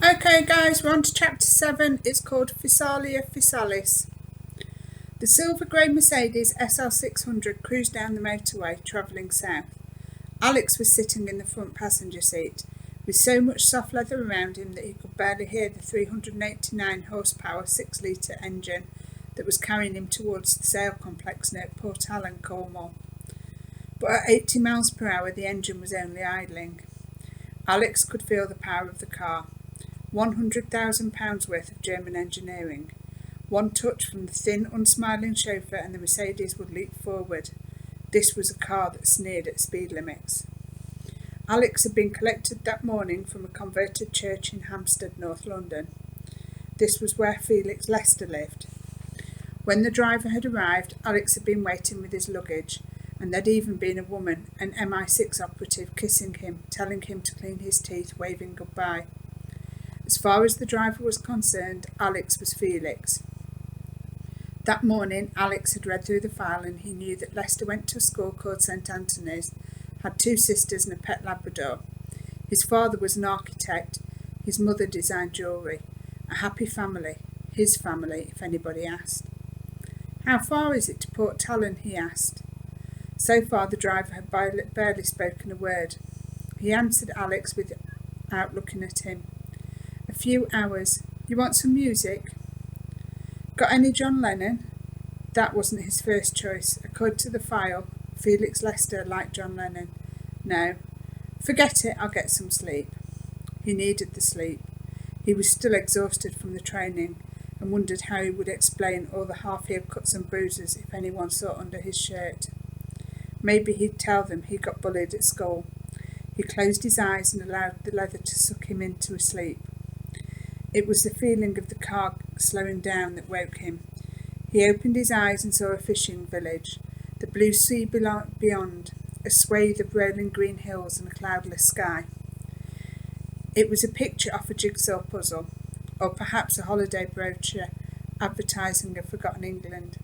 Okay guys, we're on to chapter 7. It's called Physalia, Physalis. The silver grey Mercedes SL600 cruised down the motorway, travelling south. Alex was sitting in the front passenger seat, with so much soft leather around him that he could barely hear the 389 horsepower 6-litre engine that was carrying him towards the sail complex near Port Allen, Cornwall. But at 80 miles per hour the engine was only idling. Alex could feel the power of the car. £100,000 worth of German engineering. One touch from the thin, unsmiling chauffeur and the Mercedes would leap forward. This was a car that sneered at speed limits. Alex had been collected that morning from a converted church in Hampstead, North London. This was where Felix Lester lived. When the driver had arrived, Alex had been waiting with his luggage, and there'd even been a woman, an MI6 operative, kissing him, telling him to clean his teeth, waving goodbye. As far as the driver was concerned, Alex was Felix. That morning, Alex had read through the file and he knew that Lester went to a school called St Anthony's, had 2 sisters and a pet Labrador. His father was an architect, his mother designed jewellery. A happy family, his family, if anybody asked. "How far is it to Port Talon?" he asked. So far the driver had barely spoken a word. He answered Alex without looking at him. "A few hours. You want some music?" "Got any John Lennon?" That wasn't his first choice. According to the file, Felix Lester liked John Lennon. No. "Forget it, I'll get some sleep." He needed the sleep. He was still exhausted from the training and wondered how he would explain all the half-healed cuts and bruises if anyone saw under his shirt. Maybe he'd tell them he got bullied at school. He closed his eyes and allowed the leather to suck him into a sleep. It was the feeling of the car slowing down that woke him. He opened his eyes and saw a fishing village, the blue sea beyond, a swathe of rolling green hills and a cloudless sky. It was a picture off a jigsaw puzzle, or perhaps a holiday brochure advertising a forgotten England.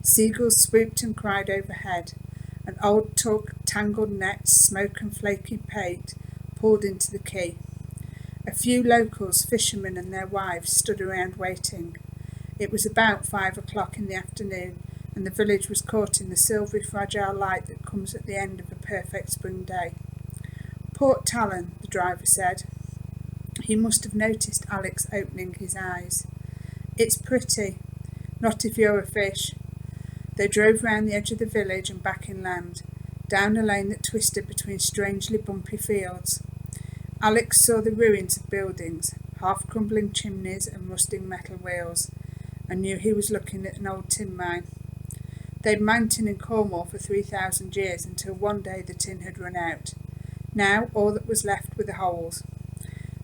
Seagulls swooped and cried overhead, and old tangled nets, smoke and flaky paint pulled into the quay. A few locals, fishermen and their wives, stood around waiting. It was about 5 o'clock in the afternoon, and the village was caught in the silvery fragile light that comes at the end of a perfect spring day. "Port Talon," the driver said. He must have noticed Alex opening his eyes. "It's pretty. Not if you're a fish." They drove round the edge of the village and back inland, down a lane that twisted between strangely bumpy fields. Alex saw the ruins of buildings, half-crumbling chimneys and rusting metal wheels, and knew he was looking at an old tin mine. They'd mined tin in Cornwall for 3,000 years until one day the tin had run out. Now all that was left were the holes.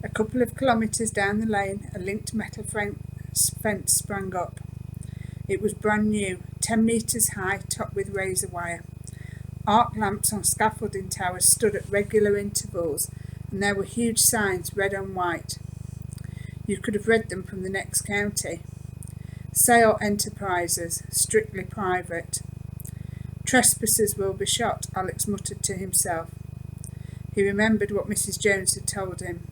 A couple of kilometres down the lane, a linked metal fence sprang up. It was brand new, 10 metres high, topped with razor wire. Arc lamps on scaffolding towers stood at regular intervals, and there were huge signs, red on white. You could have read them from the next county. "Sale Enterprises, strictly private." "Trespassers will be shot," Alex muttered to himself. He remembered what Mrs. Jones had told him.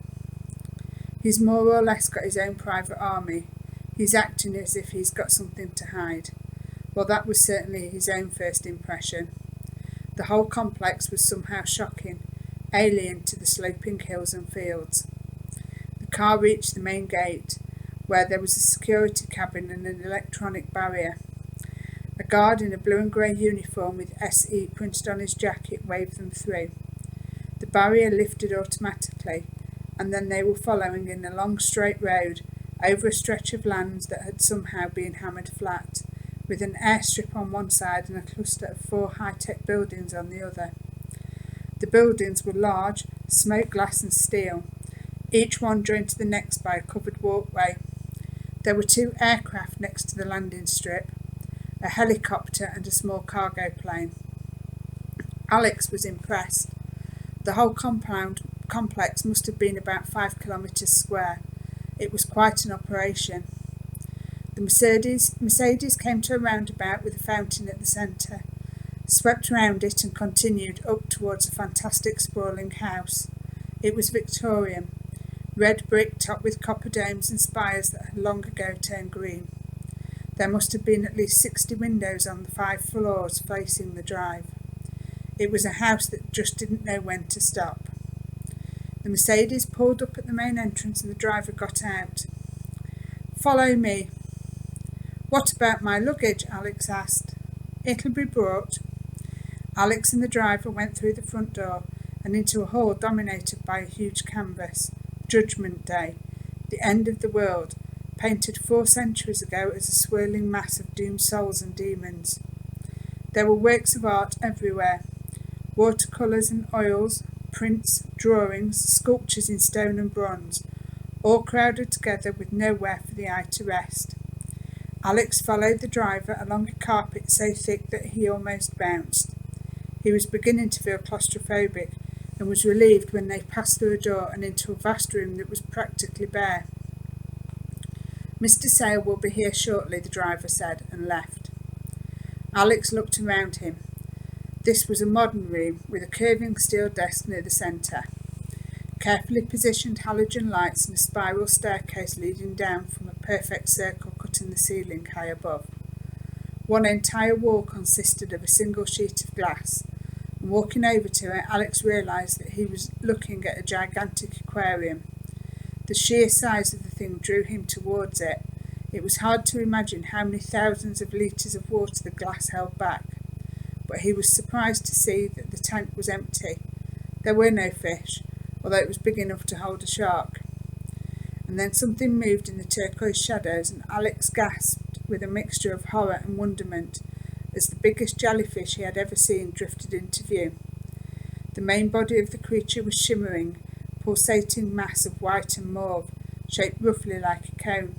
He's more or less got his own private army. He's acting as if he's got something to hide. Well, that was certainly his own first impression. The whole complex was somehow shocking, alien to the sloping hills and fields. The car reached the main gate, where there was a security cabin and an electronic barrier. A guard in a blue and grey uniform with SE printed on his jacket waved them through. The barrier lifted automatically, and then they were following in a long straight road over a stretch of land that had somehow been hammered flat, with an airstrip on one side and a cluster of 4 high-tech buildings on the other. The buildings were large, smoked glass and steel, each one joined to the next by a covered walkway. There were 2 aircraft next to the landing strip, a helicopter and a small cargo plane. Alex was impressed. The whole complex must have been about 5 kilometres square. It was quite an operation. The Mercedes came to a roundabout with a fountain at the centre, swept round it and continued up towards a fantastic sprawling house. It was Victorian. red brick topped with copper domes and spires that had long ago turned green. There must have been at least 60 windows on the 5 floors facing the drive. It was a house that just didn't know when to stop. The Mercedes pulled up at the main entrance and the driver got out. "Follow me." "What about my luggage?" Alex asked. "It'll be brought." Alex and the driver went through the front door and into a hall dominated by a huge canvas. Judgment Day, the end of the world, painted 4 centuries ago as a swirling mass of doomed souls and demons. There were works of art everywhere. Watercolours and oils, prints, drawings, sculptures in stone and bronze, all crowded together with nowhere for the eye to rest. Alex followed the driver along a carpet so thick that he almost bounced. He was beginning to feel claustrophobic and was relieved when they passed through a door and into a vast room that was practically bare. "Mr. Sale will be here shortly," the driver said, and left. Alex looked around him. This was a modern room with a curving steel desk near the centre, carefully positioned halogen lights and a spiral staircase leading down from a perfect circle cut in the ceiling high above. One entire wall consisted of a single sheet of glass, and walking over to it, Alex realised that he was looking at a gigantic aquarium. The sheer size of the thing drew him towards it. It was hard to imagine how many thousands of litres of water the glass held back, but he was surprised to see that the tank was empty. There were no fish, although it was big enough to hold a shark. And then something moved in the turquoise shadows, and Alex gasped with a mixture of horror and wonderment as the biggest jellyfish he had ever seen drifted into view. The main body of the creature was shimmering, pulsating mass of white and mauve, shaped roughly like a cone.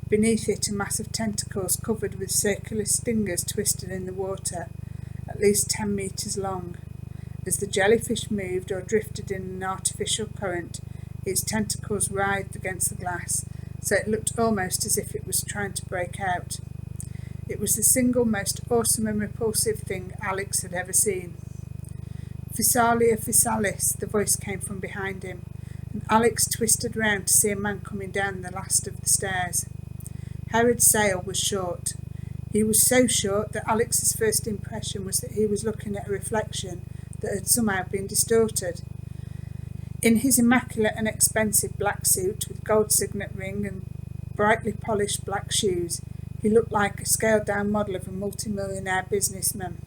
Beneath it, a mass of tentacles covered with circular stingers twisted in the water, at least 10 metres long. As the jellyfish moved or drifted in an artificial current, its tentacles writhed against the glass, so it looked almost as if it was trying to break out. It was the single most awesome and repulsive thing Alex had ever seen. "Physalia, Physalis," the voice came from behind him, and Alex twisted round to see a man coming down the last of the stairs. Herod Sale was short. He was so short that Alex's first impression was that he was looking at a reflection that had somehow been distorted. In his immaculate and expensive black suit with gold signet ring and brightly polished black shoes, he looked like a scaled-down model of a multimillionaire businessman.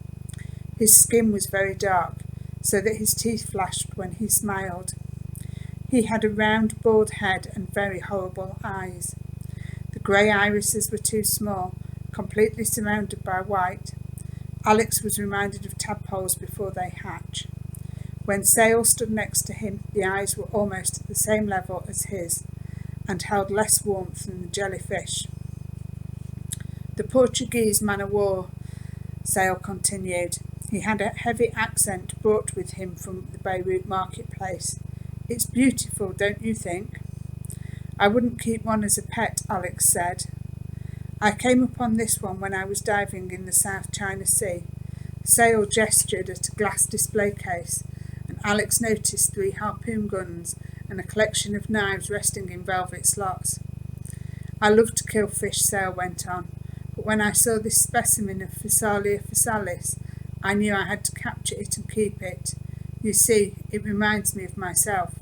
His skin was very dark, so that his teeth flashed when he smiled. He had a round, bald head and very horrible eyes. The grey irises were too small, completely surrounded by white. Alex was reminded of tadpoles before they hatch. When Sale stood next to him, the eyes were almost at the same level as his, and held less warmth than the jellyfish. "The Portuguese man o' war," Sale continued. He had a heavy accent brought with him from the Beirut marketplace. "It's beautiful, don't you think?" "I wouldn't keep one as a pet," Alex said. "I came upon this one when I was diving in the South China Sea." Sale gestured at a glass display case, and Alex noticed 3 harpoon guns and a collection of knives resting in velvet slots. "I love to kill fish," Sale went on, "but when I saw this specimen of Physalia Physalis, I knew I had to capture it and keep it. You see, it reminds me of myself.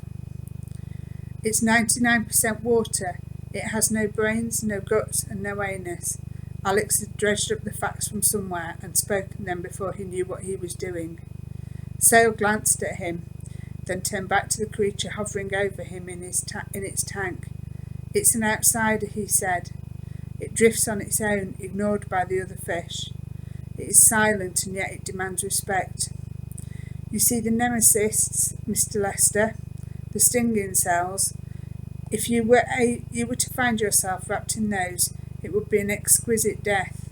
It's 99% water. It has no brains, no guts, and no anus." Alex had dredged up the facts from somewhere and spoken them before he knew what he was doing. Sale glanced at him, then turned back to the creature hovering over him in its tank. "It's an outsider," he said. "It drifts on its own, ignored by the other fish. It is silent, and yet it demands respect. You see the nemesis, Mr. Lester, the stinging cells. If you were to find yourself wrapped in those, it would be an exquisite death."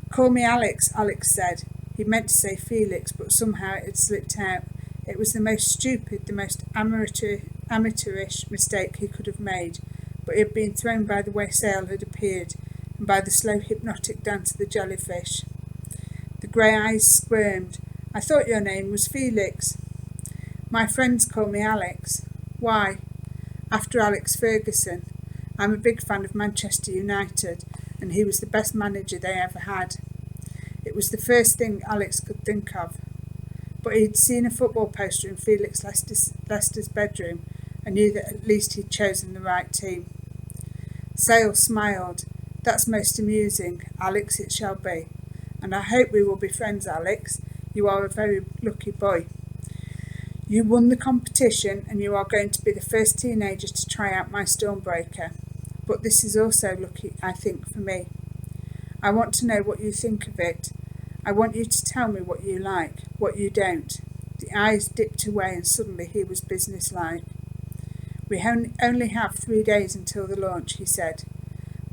"Call me Alex," Alex said. He meant to say Felix, but somehow it had slipped out. It was the most stupid, the most amateurish mistake he could have made, but it had been thrown by the way Sale had appeared, and by the slow hypnotic dance of the jellyfish. The grey eyes squirmed. "I thought your name was Felix." "My friends call me Alex." Why? After Alex Ferguson. I'm a big fan of Manchester United, and he was the best manager they ever had. It was the first thing Alex could think of. But he'd seen a football poster in Felix Leicester's bedroom and knew that at least he'd chosen the right team. Sale smiled. That's most amusing. Alex, it shall be. And I hope we will be friends, Alex. You are a very lucky boy. You won the competition and you are going to be the first teenager to try out my Stormbreaker. But this is also lucky, I think, for me. I want to know what you think of it. I want you to tell me what you like, what you don't. The eyes dipped away and suddenly he was businesslike. We only have 3 days until the launch, he said.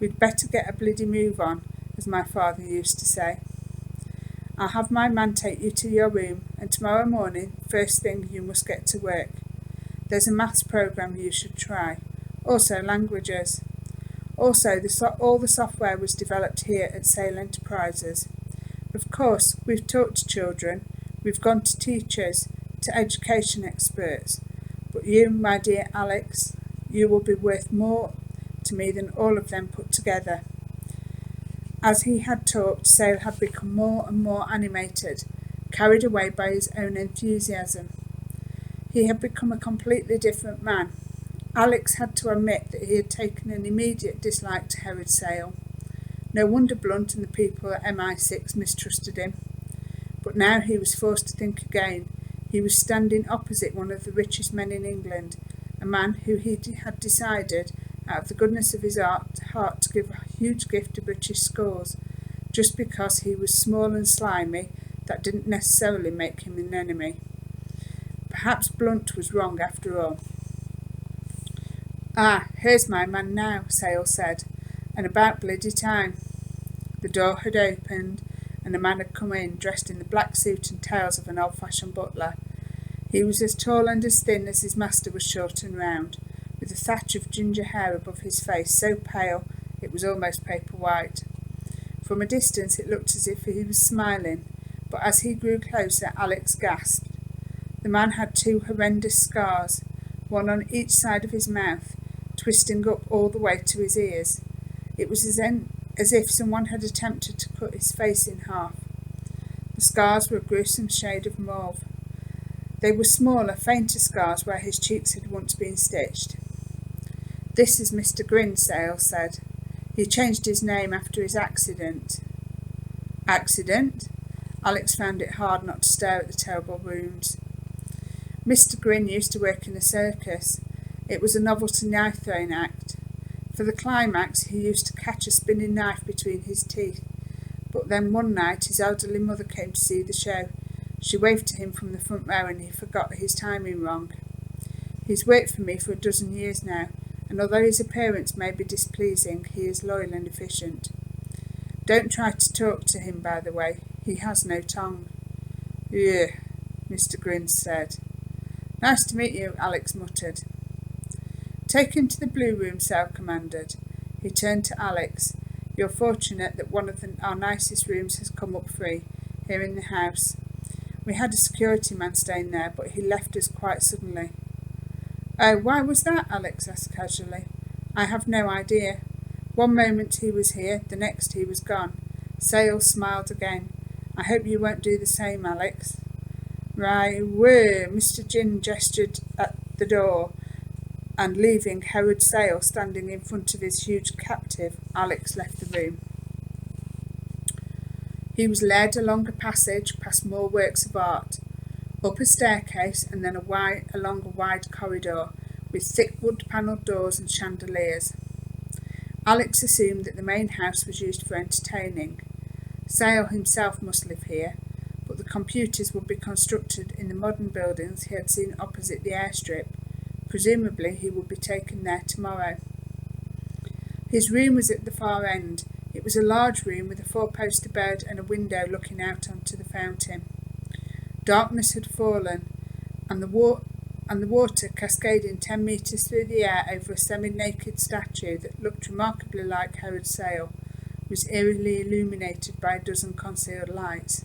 We'd better get a bloody move on, as my father used to say. I'll have my man take you to your room, and tomorrow morning, first thing, you must get to work. There's a maths programme you should try. Also languages. Also, all the software was developed here at Sale Enterprises. Of course, we've talked to children, we've gone to teachers, to education experts. But you, my dear Alex, you will be worth more to me than all of them put together. As he had talked, Sale had become more and more animated, carried away by his own enthusiasm. He had become a completely different man. Alex had to admit that he had taken an immediate dislike to Herod Sale. No wonder Blunt and the people at MI6 mistrusted him. But now he was forced to think again. He was standing opposite one of the richest men in England, a man who he had decided, out of the goodness of his heart, to give a huge gift to British scores. Just because he was small and slimy, that didn't necessarily make him an enemy. Perhaps Blunt was wrong after all. Ah, here's my man now, Sale said, and about bloody time. The door had opened, and a man had come in, dressed in the black suit and tails of an old-fashioned butler. He was as tall and as thin as his master was short and round, with a thatch of ginger hair above his face, so pale it was almost paper white. From a distance it looked as if he was smiling, but as he grew closer, Alex gasped. The man had 2 horrendous scars, one on each side of his mouth, twisting up all the way to his ears. It was as if someone had attempted to cut his face in half. The scars were a gruesome shade of mauve. They were smaller, fainter scars where his cheeks had once been stitched. This is Mr. Grin, Sale said. He changed his name after his accident. Accident? Alex found it hard not to stare at the terrible wounds. Mr. Grin used to work in a circus. It was a novelty knife-throwing act. For the climax, he used to catch a spinning knife between his teeth. But then one night his elderly mother came to see the show. She waved to him from the front row and he forgot his timing wrong. He's worked for me for 12 years now, and although his appearance may be displeasing, he is loyal and efficient. Don't try to talk to him, by the way. He has no tongue. Ugh, Mr. Grin said. Nice to meet you, Alex muttered. Take him to the blue room, Sale commanded. He turned to Alex. You're fortunate that one of our nicest rooms has come up free, here in the house. We had a security man staying there, but he left us quite suddenly. Oh, why was that? Alex asked casually. I have no idea. One moment he was here, the next he was gone. Sale smiled again. I hope you won't do the same, Alex. Right, where? Mr. Gin gestured at the door, and leaving Herod Sale standing in front of his huge captive, Alex left the room. He was led along a passage past more works of art, up a staircase and then along a wide corridor with thick wood-panelled doors and chandeliers. Alex assumed that the main house was used for entertaining. Sale himself must live here, but the computers would be constructed in the modern buildings he had seen opposite the airstrip. Presumably he would be taken there tomorrow. His room was at the far end. It was a large room with a 4-poster bed and a window looking out onto the fountain. Darkness had fallen, and the water cascading 10 metres through the air over a semi-naked statue that looked remarkably like Herod Sale was eerily illuminated by 12 concealed lights.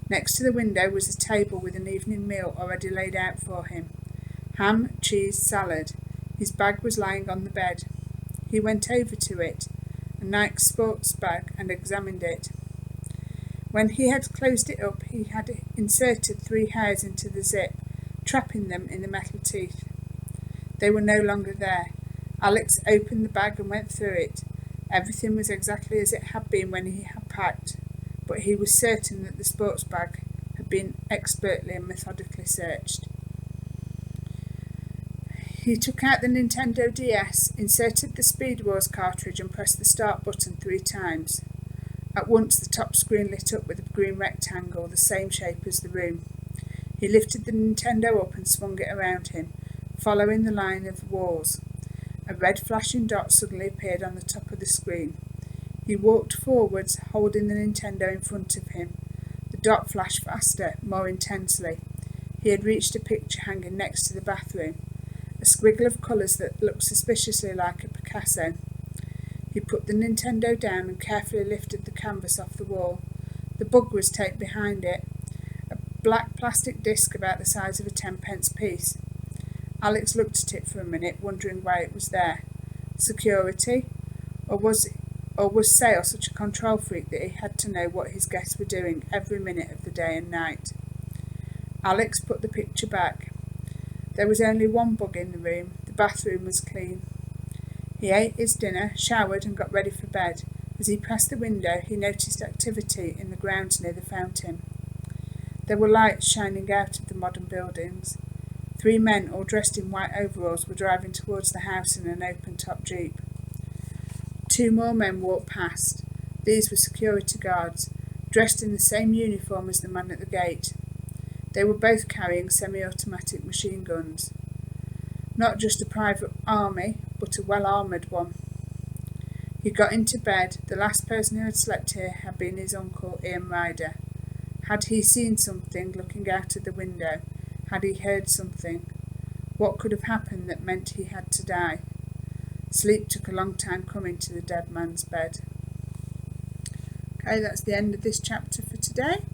Next to the window was a table with an evening meal already laid out for him. ham, cheese, salad. His bag was lying on the bed. He went over to it, a Nike sports bag, and examined it. When he had closed it up, he had inserted 3 hairs into the zip, trapping them in the metal teeth. They were no longer there. Alex opened the bag and went through it. Everything was exactly as it had been when he had packed, but he was certain that the sports bag had been expertly and methodically searched. He took out the Nintendo DS, inserted the Speed Wars cartridge and pressed the start button 3 times. At once the top screen lit up with a green rectangle, the same shape as the room. He lifted the Nintendo up and swung it around him, following the line of walls. A red flashing dot suddenly appeared on the top of the screen. He walked forwards, holding the Nintendo in front of him. The dot flashed faster, more intensely. He had reached a picture hanging next to the bathroom, a squiggle of colours that looked suspiciously like a Picasso. He put the Nintendo down and carefully lifted the canvas off the wall. The bug was taped behind it, a black plastic disc about the size of a 10-pence piece. Alex looked at it for a minute, wondering why it was there. Security? Or was Sale such a control freak that he had to know what his guests were doing every minute of the day and night? Alex put the picture back. There was only one bug in the room. The bathroom was clean. He ate his dinner, showered and got ready for bed. As he passed the window, he noticed activity in the grounds near the fountain. There were lights shining out of the modern buildings. 3 men, all dressed in white overalls, were driving towards the house in an open-top jeep. 2 more men walked past. These were security guards, dressed in the same uniform as the man at the gate. They were both carrying semi-automatic machine guns. Not just a private army, but a well-armoured one. He got into bed. The last person who had slept here had been his uncle, Ian Ryder. Had he seen something looking out of the window? Had he heard something? What could have happened that meant he had to die? Sleep took a long time coming to the dead man's bed. Okay, that's the end of this chapter for today.